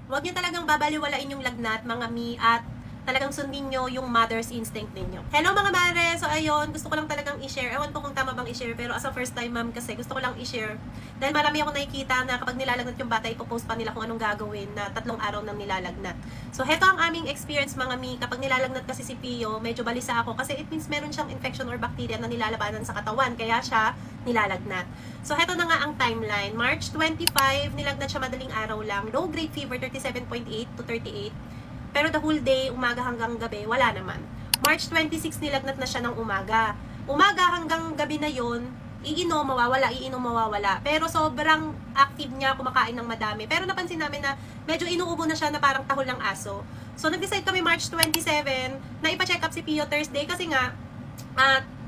Huwag niyo talagang babaliwalain yung lagnat, mga mi, at talagang sundin nyo yung mother's instinct ninyo. Hello mga mare! So ayun, gusto ko lang talagang i-share. Ewan ko kung tama bang i-share, pero as a first time mom kasi, gusto ko lang i-share. Dahil marami akong nakikita na kapag nilalagnat yung bata, ipopost pa nila kung anong gagawin na 3 araw nang nilalagnat. So heto ang aming experience mga mi. Kapag nilalagnat kasi si Pio, medyo balisa ako kasi it means meron siyang infection or bacteria na nilalabanan sa katawan, kaya siya nilalagnat. So heto na nga ang timeline. March 25, nilagnat siya madaling araw lang. Low grade fever, 37.8 to 38. Pero the whole day, umaga hanggang gabi, wala naman. March 26, nilagnat na siya ng umaga. Umaga hanggang gabi na yon, iinom, mawawala, iinom, mawawala. Pero sobrang active niya, kumakain ng madami. Pero napansin namin na medyo inuubo na siya na parang tahol ng aso. So nag-decide kami March 27 na ipa-check up si Pio Thursday kasi nga,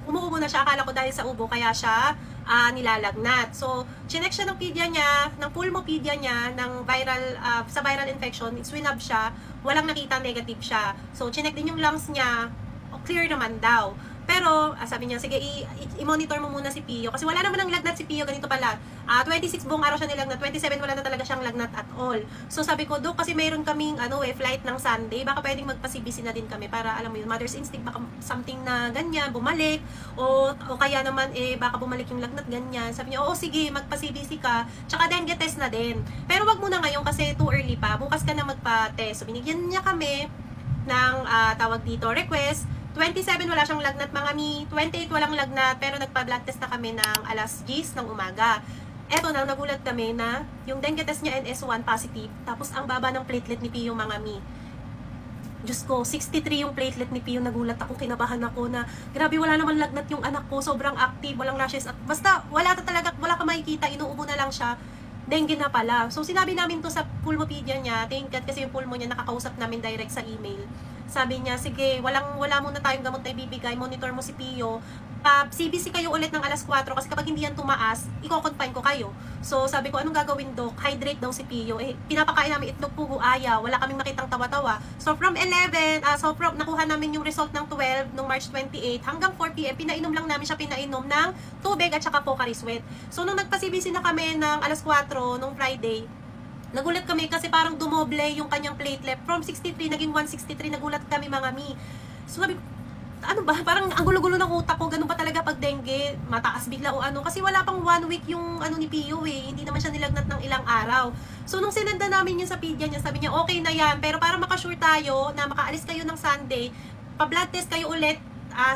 umuubo na siya. Akala ko dahil sa ubo, kaya siya nilalagnat. So, chinek siya ng pedia niya, ng pulmopedia niya, ng viral, sa viral infection, swinab siya, walang nakita, negative siya. So, chinek din yung lungs niya, clear naman daw. Pero, sabi niya, sige, i-monitor mo muna si Pio. Kasi wala naman ang lagnat si Pio, ganito pala. 26 buong araw siya nilagnat, 27 wala na talaga siyang lagnat at all. So, sabi ko, Dok, kasi mayroon kaming flight ng Sunday, baka pwedeng magpa-CBC na din kami para, alam mo yun, mother's instinct, baka something na ganyan, bumalik, o kaya naman, baka bumalik yung lagnat, ganyan. Sabi niya, oo, sige, magpa-CBC ka, tsaka dengue test na din. Pero wag muna ngayon kasi too early pa, bukas ka na magpa-test. So, binigyan niya kami ng tawag dito, request. 27 wala siyang lagnat mga mi, 28 walang lagnat, pero nagpa-blood test na kami ng alas 10 ng umaga. Eto na, nagulat kami na yung dengue test niya NS1 positive, tapos ang baba ng platelet ni Pio mga mi. Diyos ko, 63 yung platelet ni Pio, nagulat ako, kinabahan ako na, grabe wala naman lagnat yung anak ko, sobrang active, walang rashes, at basta wala talaga, wala ka makikita, inuubo na lang siya. Dengue na pala. So, sinabi namin to sa pulmopedia niya, thank God kasi yung pulmo niya nakakausap namin direct sa email. Sabi niya, sige, wala muna tayong gamot na ibibigay, monitor mo si Pio. CBC kayo ulit ng alas 4 kasi kapag hindi yan tumaas, i-confine ko kayo. So, sabi ko, anong gagawin, Doc? Hydrate daw si Pio. Pinapakain namin itlog, pugo, aya. Wala kaming makitang tawa-tawa. So, from 11, nakuha namin yung result ng 12 nung March 28 hanggang 4 p.m. Pinainom lang namin siya, pinainom ng tubig at saka Pocari Sweat. So, nung nagpa-CBC na kami ng alas 4 nung Friday, nagulat kami kasi parang dumoble yung kanyang platelet. From 63, naging 163. Nagulat kami mga mi. So sabi ko, ano ba? Parang ang gulo-gulo ng utak ko. Ganun ba talaga pag dengue? Mataas bigla o ano? Kasi wala pang 1 week yung ni Pio Hindi naman siya nilagnat ng ilang araw. So nung sinenda namin yun sa pedia niya, sabi niya, okay na yan. Pero para makasure tayo na makaalis kayo ng Sunday, pa-blood test kayo ulit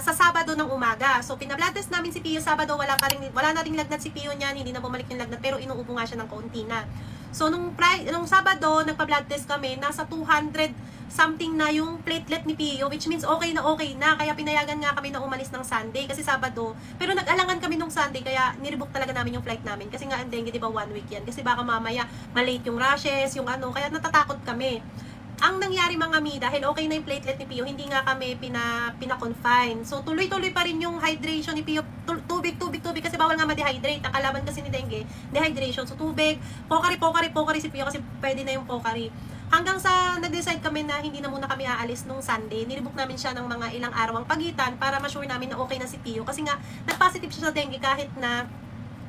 sa Sabado ng umaga. So, pina-blood test namin si Pio Sabado, wala na ring lagnat si Pio niyan, hindi na bumalik yung lagnat, pero inuubo nga siya ng kaunti na. So, nung Sabado, nagpa-blood test kami, nasa 200 something na yung platelet ni Pio, which means okay na. Kaya pinayagan nga kami na umalis ng Sunday, kasi Sabado. Pero nag-alangan kami nung Sunday, kaya nirebook talaga namin yung flight namin. Kasi nga, ang dengue, di ba, 1 week yan. Kasi baka mamaya, malate yung rashes, yung kaya natatakot kami. Ang nangyari mga mi, dahil okay na yung platelet ni Pio, hindi nga kami pina-confine. So, tuloy-tuloy pa rin yung hydration ni Pio. Tubig, kasi bawal nga ma-dehydrate. Ang kalaban kasi ni dengue, dehydration. So, tubig, Pocari si Pio kasi pwede na yung Pocari. Hanggang sa nag-decide kami na hindi na muna kami aalis nung Sunday, nirebook namin siya ng mga ilang araw ang pagitan para ma-sure namin na okay na si Pio. Kasi nga, nag-positive siya sa dengue kahit na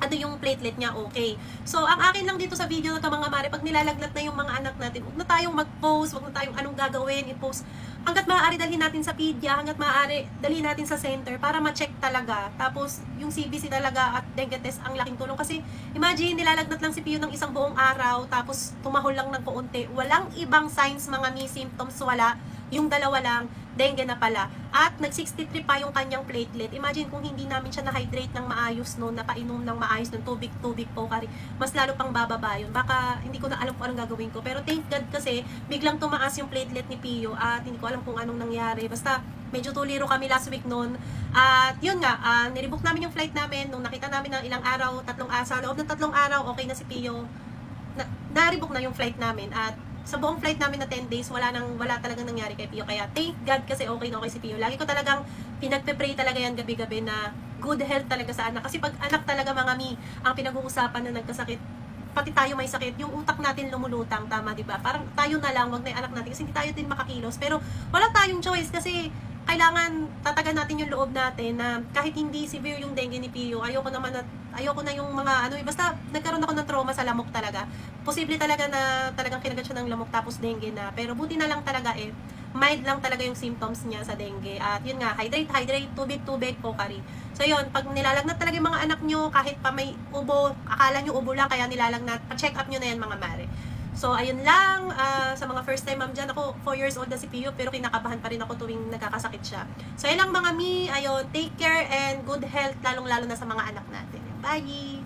yung platelet niya okay. So, ang akin lang dito sa video na ito mga mare, pag nilalagnat na yung mga anak natin, huwag na tayong mag-post, huwag na tayong anong gagawin, i-post. Hanggat maaari dalhin natin sa pedia, hanggat maaari dalhin natin sa center para ma-check talaga. Tapos, yung CBC talaga at dengue test ang laking tulong. Kasi, imagine, nilalagnat lang si Pio ng isang buong araw, tapos tumahol lang ng kaunti. Walang ibang signs, mga symptoms, wala. Yung dalawa lang, dengue na pala. At nag-63 pa yung kanyang platelet. Imagine kung hindi namin siya na-hydrate ng maayos noon, napainom ng maayos ng tubig, Pocari, mas lalo pang bababa yun. Baka hindi ko na alam kung anong gagawin ko. Pero thank God kasi biglang tumaas yung platelet ni Pio at hindi ko alam kung anong nangyari. Basta medyo tuliro kami last week noon. At yun nga, nirebook namin yung flight namin. Nung nakita namin ng ilang araw, sa loob ng 3 araw, okay na si Pio. Na-rebook na yung flight namin. At sa buong flight namin na 10 days, wala talagang nangyari kay Pio. Kaya thank God kasi okay na okay si Pio. Lagi ko talagang pinagpe-pray talaga yan gabi-gabi na good health talaga sa anak. Kasi pag anak talaga mga mi, ang pinag-uusapan na nagkasakit, pati tayo may sakit, yung utak natin lumulutang, tama, di ba? Parang tayo na lang, wag na yung anak natin kasi hindi tayo din makakilos. Pero wala tayong choice kasi kailangan tatagan natin yung loob natin na kahit hindi severe yung dengue ni Pio, ayoko naman na ayoko na yung mga ano, basta nagkaroon ako ng trauma sa lamok talaga. Posible talaga na talagang kinagat siya ng lamok tapos dengue na. Pero buti na lang talaga mild lang talaga yung symptoms niya sa dengue. At yun nga, hydrate, tubig, pokari. So yun, pag nilalagnat talaga yung mga anak nyo, kahit pa may ubo, akala nyo ubo lang, kaya nilalagnat, pa-check up nyo na yan mga mare. So, ayun lang, sa mga first time ma'am dyan, ako 4 years old na si Pio, pero kinakabahan pa rin ako tuwing nagkakasakit siya. So, ayun lang mga mi, ayun, take care and good health, lalong-lalo na sa mga anak natin. Bye!